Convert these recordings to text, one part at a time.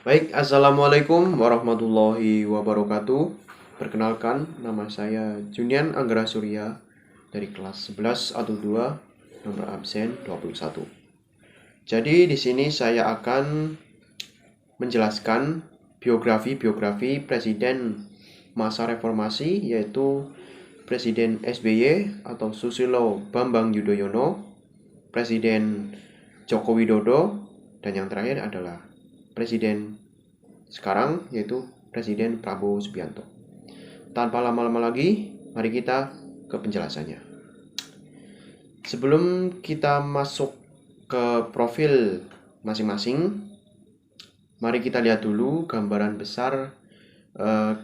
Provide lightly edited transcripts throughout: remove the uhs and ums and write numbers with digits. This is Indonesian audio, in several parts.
Baik, Assalamualaikum warahmatullahi wabarakatuh. Perkenalkan, nama saya Junian Anggara Surya dari kelas 11 atau 2, nomor absen 21. Jadi di sini saya akan menjelaskan biografi Presiden masa reformasi, yaitu Presiden SBY atau Susilo Bambang Yudhoyono, Presiden Joko Widodo, dan yang terakhir adalah Presiden sekarang, yaitu Presiden Prabowo Subianto. Tanpa lama-lama lagi, mari kita ke penjelasannya. Sebelum kita masuk ke profil masing-masing, mari kita lihat dulu gambaran besar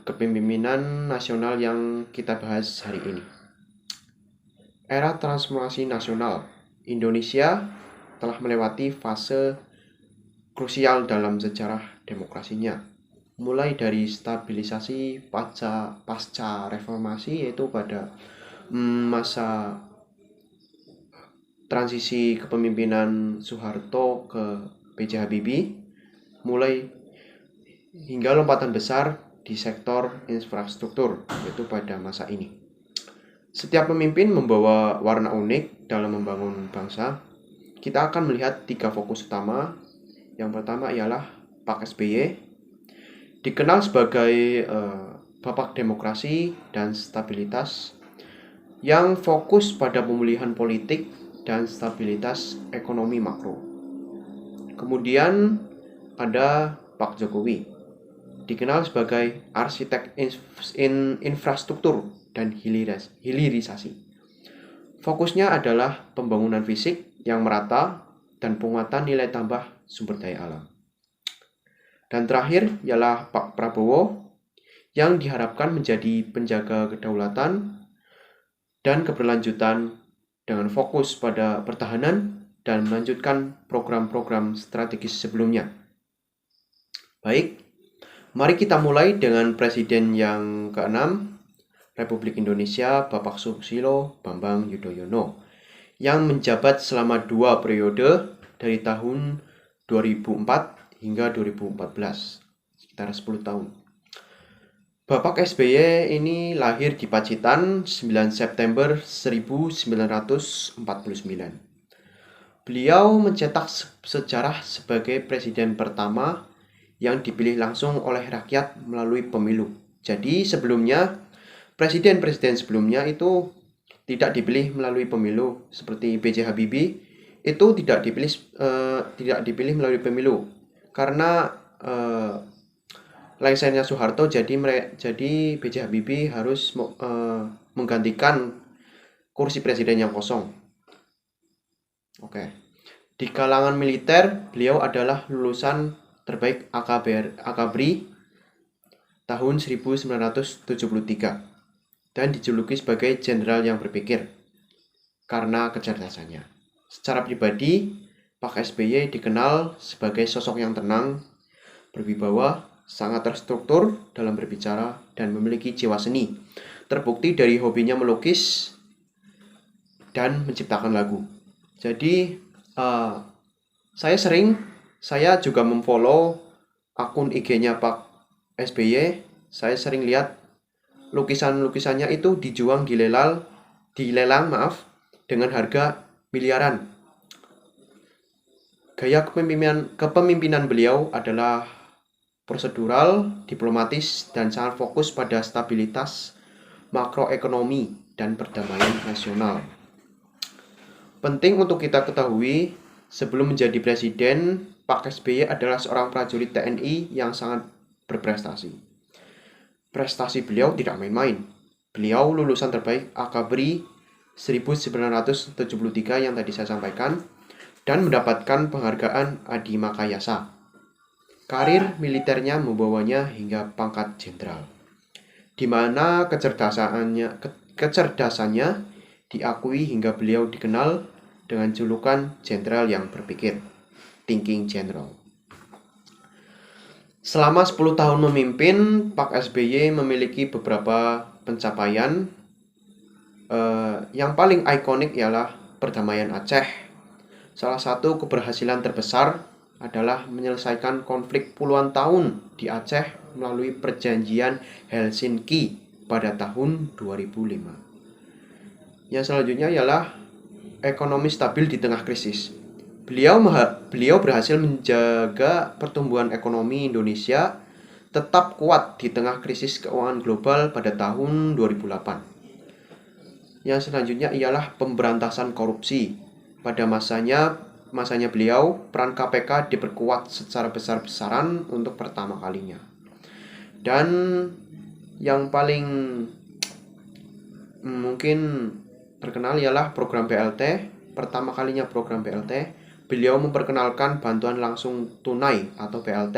kepemimpinan nasional yang kita bahas hari ini. Era transformasi nasional, Indonesia telah melewati fase krusial dalam sejarah demokrasinya, mulai dari stabilisasi pasca reformasi, yaitu pada masa transisi kepemimpinan Soeharto ke B.J. Habibie, mulai hingga lompatan besar di sektor infrastruktur, yaitu pada masa ini. Setiap pemimpin membawa warna unik dalam membangun bangsa. Kita akan melihat 3 fokus utama. Yang pertama ialah Pak SBY, dikenal sebagai Bapak Demokrasi dan Stabilitas, yang fokus pada pemulihan politik dan stabilitas ekonomi makro. Kemudian ada Pak Jokowi, dikenal sebagai arsitek infrastruktur dan hilirisasi. Fokusnya adalah pembangunan fisik yang merata dan penguatan nilai tambah sumber daya alam. Dan terakhir ialah Pak Prabowo, yang diharapkan menjadi penjaga kedaulatan dan keberlanjutan dengan fokus pada pertahanan dan melanjutkan program-program strategis sebelumnya. Baik, mari kita mulai dengan Presiden yang ke-6 Republik Indonesia, Bapak Susilo Bambang Yudhoyono, yang menjabat selama 2 periode dari tahun 2004 hingga 2014, sekitar 10 tahun. Bapak SBY ini lahir di Pacitan 9 September 1949. Beliau mencetak sejarah sebagai presiden pertama yang dipilih langsung oleh rakyat melalui pemilu. Jadi sebelumnya, presiden-presiden sebelumnya itu tidak dipilih melalui pemilu, seperti B.J. Habibie itu tidak dipilih melalui pemilu karena lengsernya Soeharto, jadi B.J. Habibie harus menggantikan kursi presiden yang kosong. Oke. Di kalangan militer, beliau adalah lulusan terbaik Akabri tahun 1973 dan dijuluki sebagai jenderal yang berpikir karena kecerdasannya. Secara pribadi, Pak SBY dikenal sebagai sosok yang tenang, berwibawa, sangat terstruktur dalam berbicara, dan memiliki jiwa seni. Terbukti dari hobinya melukis dan menciptakan lagu. Jadi saya juga memfollow akun IG-nya Pak SBY. Saya sering lihat lukisannya itu dilelang dengan harga miliaran. Gaya kepemimpinan beliau adalah prosedural, diplomatis, dan sangat fokus pada stabilitas makroekonomi dan perdamaian nasional. Penting untuk kita ketahui, sebelum menjadi presiden, Pak SBY adalah seorang prajurit TNI yang sangat berprestasi. Prestasi beliau tidak main-main. Beliau lulusan terbaik Akabri 1973 yang tadi saya sampaikan, dan mendapatkan penghargaan Adi Makayasa. Karir militernya membawanya hingga pangkat jenderal, di mana kecerdasannya diakui hingga beliau dikenal dengan julukan jenderal yang berpikir, thinking general. Selama 10 tahun memimpin, Pak SBY memiliki beberapa pencapaian. Yang paling ikonik ialah perdamaian Aceh. Salah satu keberhasilan terbesar adalah menyelesaikan konflik puluhan tahun di Aceh melalui perjanjian Helsinki pada tahun 2005. Yang selanjutnya ialah ekonomi stabil di tengah krisis. Beliau berhasil menjaga pertumbuhan ekonomi Indonesia tetap kuat di tengah krisis keuangan global pada tahun 2008. Yang selanjutnya ialah pemberantasan korupsi. Pada masanya beliau, peran KPK diperkuat secara besar-besaran untuk pertama kalinya. Dan yang paling mungkin terkenal ialah program BLT. Pertama kalinya program BLT, beliau memperkenalkan bantuan langsung tunai atau BLT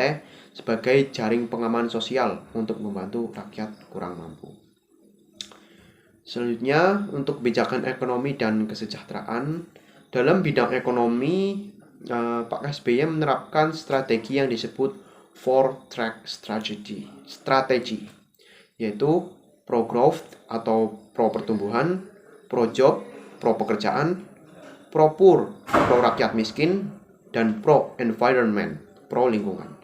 sebagai jaring pengaman sosial untuk membantu rakyat kurang mampu. Selanjutnya, untuk kebijakan ekonomi dan kesejahteraan, dalam bidang ekonomi, Pak SBY menerapkan strategi yang disebut 4-track strategy, yaitu pro-growth atau pro-pertumbuhan, pro-job, pro-pekerjaan, pro-poor, pro-rakyat miskin, dan pro-environment, pro-lingkungan.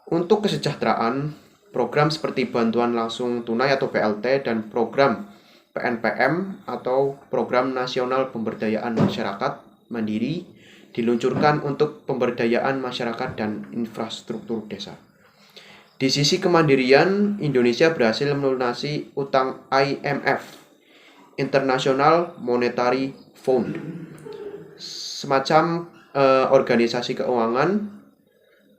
Untuk kesejahteraan, program seperti bantuan langsung tunai atau BLT dan program PNPM atau Program Nasional Pemberdayaan Masyarakat Mandiri diluncurkan untuk pemberdayaan masyarakat dan infrastruktur desa. Di sisi kemandirian, Indonesia berhasil melunasi utang IMF, International Monetary Fund, semacam organisasi keuangan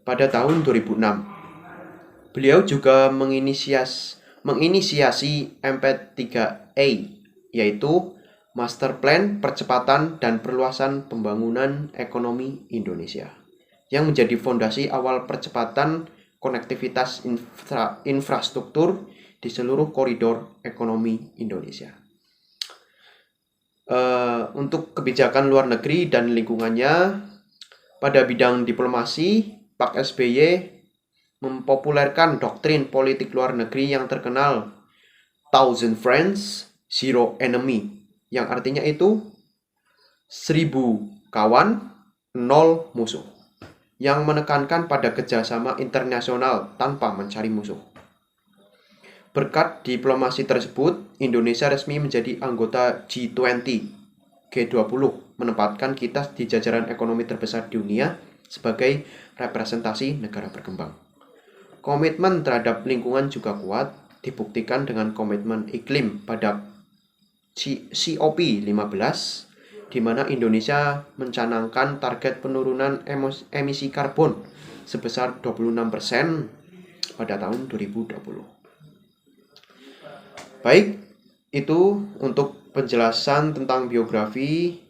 pada tahun 2006. Beliau juga menginisiasi MP3A, yaitu Master Plan Percepatan dan Perluasan Pembangunan Ekonomi Indonesia, yang menjadi fondasi awal percepatan konektivitas infrastruktur di seluruh koridor ekonomi Indonesia. Untuk kebijakan luar negeri dan lingkungannya, pada bidang diplomasi, Pak SBY mempopulerkan doktrin politik luar negeri yang terkenal 1000 Friends, 0 Enemy, yang artinya itu 1000 kawan, 0 musuh, yang menekankan pada kerjasama internasional tanpa mencari musuh. Berkat diplomasi tersebut, Indonesia resmi menjadi anggota G20, G20, menempatkan kita di jajaran ekonomi terbesar di dunia sebagai representasi negara berkembang. Komitmen terhadap lingkungan juga kuat, dibuktikan dengan komitmen iklim pada COP15, di mana Indonesia mencanangkan target penurunan emisi karbon sebesar 26% pada tahun 2020. Baik, itu untuk penjelasan tentang biografi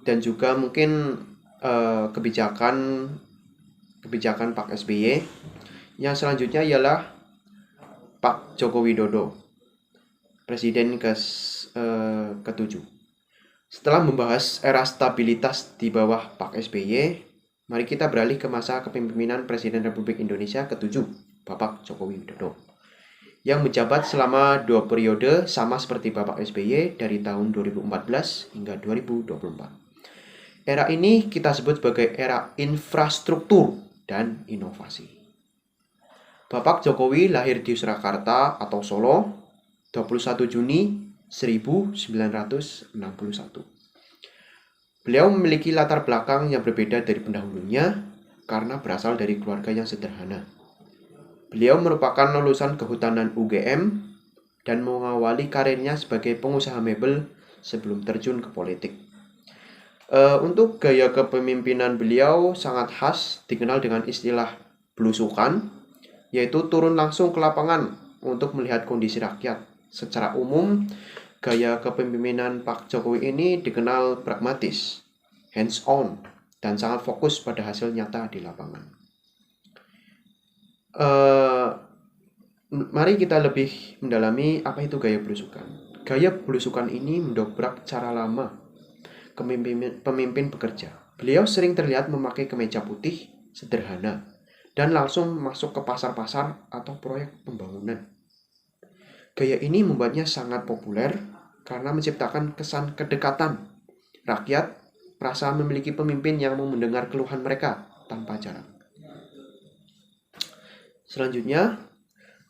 dan juga mungkin kebijakan Pak SBY. Yang selanjutnya ialah Pak Joko Widodo, Presiden ke-7. Setelah membahas era stabilitas di bawah Pak SBY, mari kita beralih ke masa kepemimpinan Presiden Republik Indonesia ke-7, Bapak Joko Widodo, yang menjabat selama 2 periode sama seperti Bapak SBY dari tahun 2014 hingga 2024. Era ini kita sebut sebagai era infrastruktur dan inovasi. Bapak Jokowi lahir di Surakarta atau Solo 21 Juni 1961. Beliau memiliki latar belakang yang berbeda dari pendahulunya karena berasal dari keluarga yang sederhana. Beliau merupakan lulusan kehutanan UGM dan mengawali karirnya sebagai pengusaha mebel sebelum terjun ke politik. Untuk gaya kepemimpinan beliau sangat khas, dikenal dengan istilah belusukan, yaitu turun langsung ke lapangan untuk melihat kondisi rakyat. Secara umum, gaya kepemimpinan Pak Jokowi ini dikenal pragmatis, hands-on, dan sangat fokus pada hasil nyata di lapangan. Mari kita lebih mendalami apa itu gaya belusukan. Gaya belusukan ini mendobrak cara lama pemimpin bekerja. Beliau sering terlihat memakai kemeja putih sederhana dan langsung masuk ke pasar-pasar atau proyek pembangunan. Gaya ini membuatnya sangat populer karena menciptakan kesan kedekatan. Rakyat merasa memiliki pemimpin yang mau mendengar keluhan mereka tanpa jarak. Selanjutnya,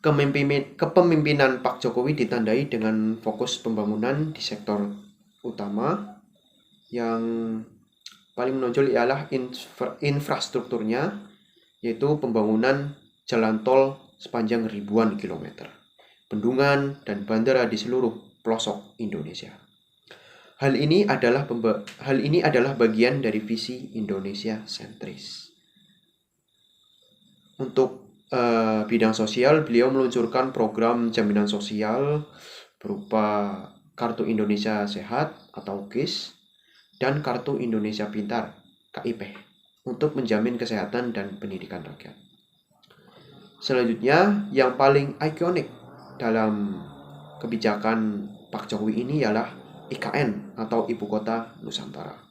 kepemimpinan Pak Jokowi ditandai dengan fokus pembangunan di sektor utama. Yang paling menonjol ialah infrastrukturnya, yaitu pembangunan jalan tol sepanjang ribuan kilometer, bendungan dan bandara di seluruh pelosok Indonesia. Hal ini adalah bagian dari visi Indonesia sentris. Untuk bidang sosial, beliau meluncurkan program jaminan sosial berupa Kartu Indonesia Sehat atau KIS dan Kartu Indonesia Pintar KIP untuk menjamin kesehatan dan pendidikan rakyat. Selanjutnya, yang paling ikonik dalam kebijakan Pak Jokowi ini ialah IKN atau Ibu Kota Nusantara.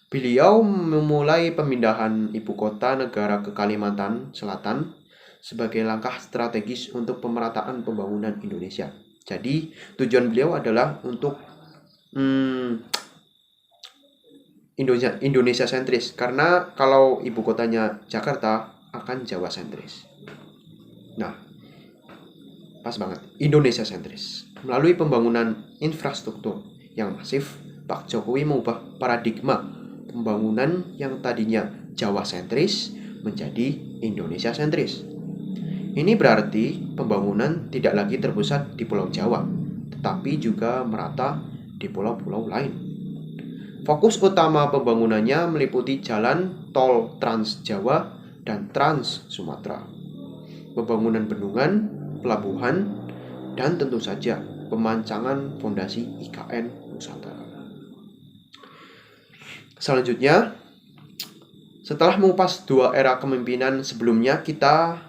Beliau memulai pemindahan ibu kota negara ke Kalimantan Selatan sebagai langkah strategis untuk pemerataan pembangunan Indonesia. Jadi, tujuan beliau adalah untuk Indonesia sentris, karena kalau ibu kotanya Jakarta akan Jawa sentris. Nah, pas banget, Indonesia sentris. Melalui pembangunan infrastruktur yang masif, Pak Jokowi mengubah paradigma pembangunan yang tadinya Jawa sentris menjadi Indonesia sentris. Ini berarti pembangunan tidak lagi terpusat di Pulau Jawa, tetapi juga merata di pulau-pulau lain. Fokus utama pembangunannya meliputi jalan tol Trans Jawa dan Trans Sumatera, pembangunan bendungan, pelabuhan, dan tentu saja pemancangan fondasi IKN Nusantara. Selanjutnya, setelah mengupas dua era kepemimpinan sebelumnya, kita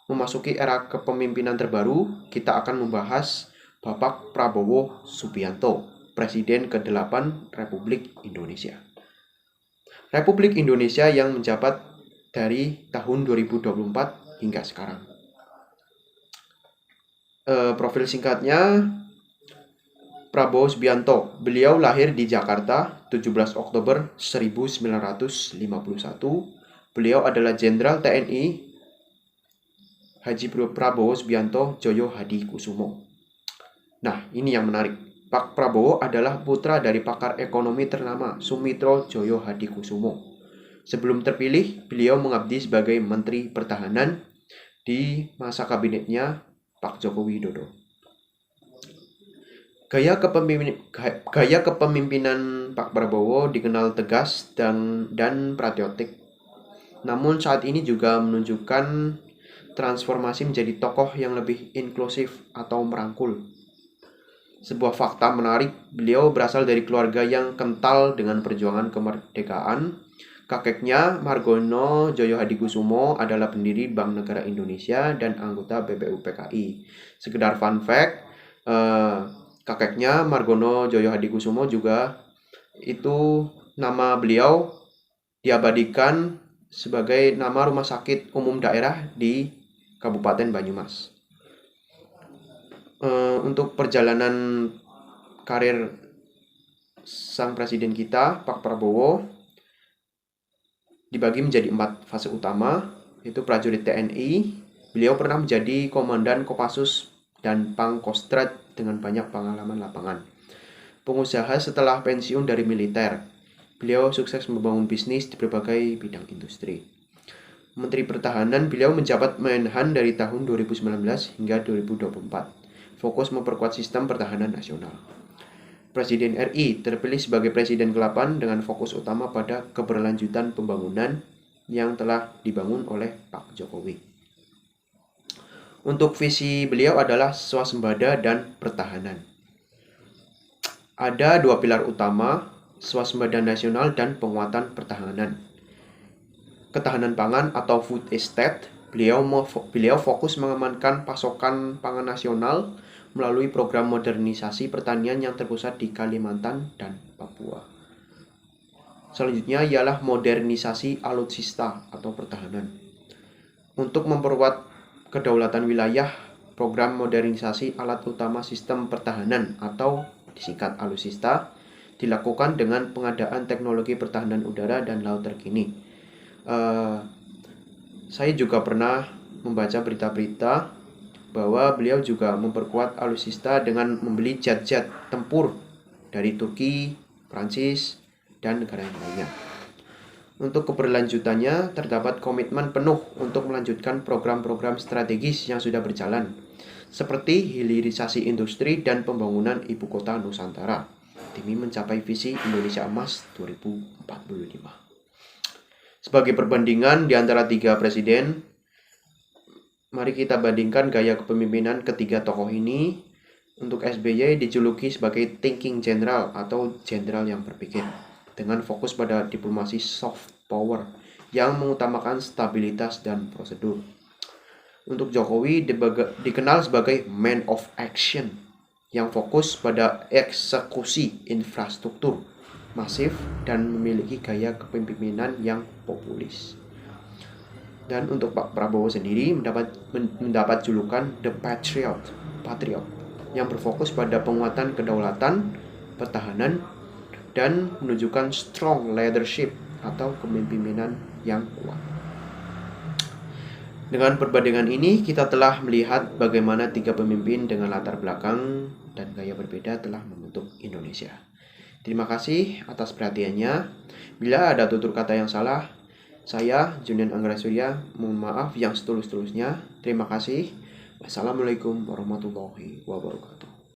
memasuki era kepemimpinan terbaru. Kita akan membahas Bapak Prabowo Subianto, Presiden ke-8 Republik Indonesia. Republik Indonesia yang menjabat dari tahun 2024 hingga sekarang. Profil singkatnya, Prabowo Subianto. Beliau lahir di Jakarta 17 Oktober 1951. Beliau adalah Jenderal TNI Haji Prabowo Subianto Joyo Hadikusumo. Nah, ini yang menarik. Pak Prabowo adalah putra dari pakar ekonomi ternama Sumitro Joyo Hadikusumo. Sebelum terpilih, beliau mengabdi sebagai Menteri Pertahanan di masa kabinetnya Pak Joko Widodo. Gaya kepemimpinan Pak Prabowo dikenal tegas dan patriotik. Namun saat ini juga menunjukkan transformasi menjadi tokoh yang lebih inklusif atau merangkul. Sebuah fakta menarik, beliau berasal dari keluarga yang kental dengan perjuangan kemerdekaan. Kakeknya, Margono Joyo Hadikusumo, adalah pendiri Bank Negara Indonesia dan anggota BPUPKI. Sekedar fun fact, kakeknya Margono Joyo Hadikusumo juga itu nama beliau diabadikan sebagai nama rumah sakit umum daerah di Kabupaten Banyumas. Untuk perjalanan karir sang presiden kita, Pak Prabowo, dibagi menjadi 4 fase utama, yaitu prajurit TNI. Beliau pernah menjadi komandan Kopassus dan Pangkostrat dengan banyak pengalaman lapangan. Pengusaha setelah pensiun dari militer, beliau sukses membangun bisnis di berbagai bidang industri. Menteri Pertahanan, beliau menjabat Menhan dari tahun 2019 hingga 2024. Fokus memperkuat sistem pertahanan nasional. Presiden RI terpilih sebagai Presiden ke-8 dengan fokus utama pada keberlanjutan pembangunan yang telah dibangun oleh Pak Jokowi. Untuk visi beliau adalah swasembada dan pertahanan. Ada 2 pilar utama, swasembada nasional dan penguatan pertahanan. Ketahanan pangan atau food estate, beliau fokus mengamankan pasokan pangan nasional melalui program modernisasi pertanian yang terpusat di Kalimantan dan Papua. Selanjutnya ialah modernisasi alutsista atau pertahanan. Untuk memperkuat kedaulatan wilayah, program modernisasi alat utama sistem pertahanan atau disingkat alutsista dilakukan dengan pengadaan teknologi pertahanan udara dan laut terkini. Eh, saya juga pernah membaca berita-berita bahwa beliau juga memperkuat alutsista dengan membeli jet-jet tempur dari Turki, Prancis, dan negara yang lainnya. Untuk keberlanjutannya, terdapat komitmen penuh untuk melanjutkan program-program strategis yang sudah berjalan, seperti hilirisasi industri dan pembangunan ibu kota Nusantara, demi mencapai visi Indonesia Emas 2045. Sebagai perbandingan di antara tiga presiden, mari kita bandingkan gaya kepemimpinan ketiga tokoh ini. Untuk SBY dijuluki sebagai thinking general atau jenderal yang berpikir, dengan fokus pada diplomasi soft power yang mengutamakan stabilitas dan prosedur. Untuk Jokowi dikenal sebagai man of action yang fokus pada eksekusi infrastruktur masif dan memiliki gaya kepemimpinan yang populis. Dan untuk Pak Prabowo sendiri mendapat julukan The Patriot yang berfokus pada penguatan kedaulatan, pertahanan, dan menunjukkan strong leadership atau kepemimpinan yang kuat. Dengan perbandingan ini, kita telah melihat bagaimana tiga pemimpin dengan latar belakang dan gaya berbeda telah membentuk Indonesia. Terima kasih atas perhatiannya. Bila ada tutur kata yang salah, saya, Junian Anggara Surya, mohon maaf yang setulus-tulusnya. Terima kasih. Wassalamualaikum warahmatullahi wabarakatuh.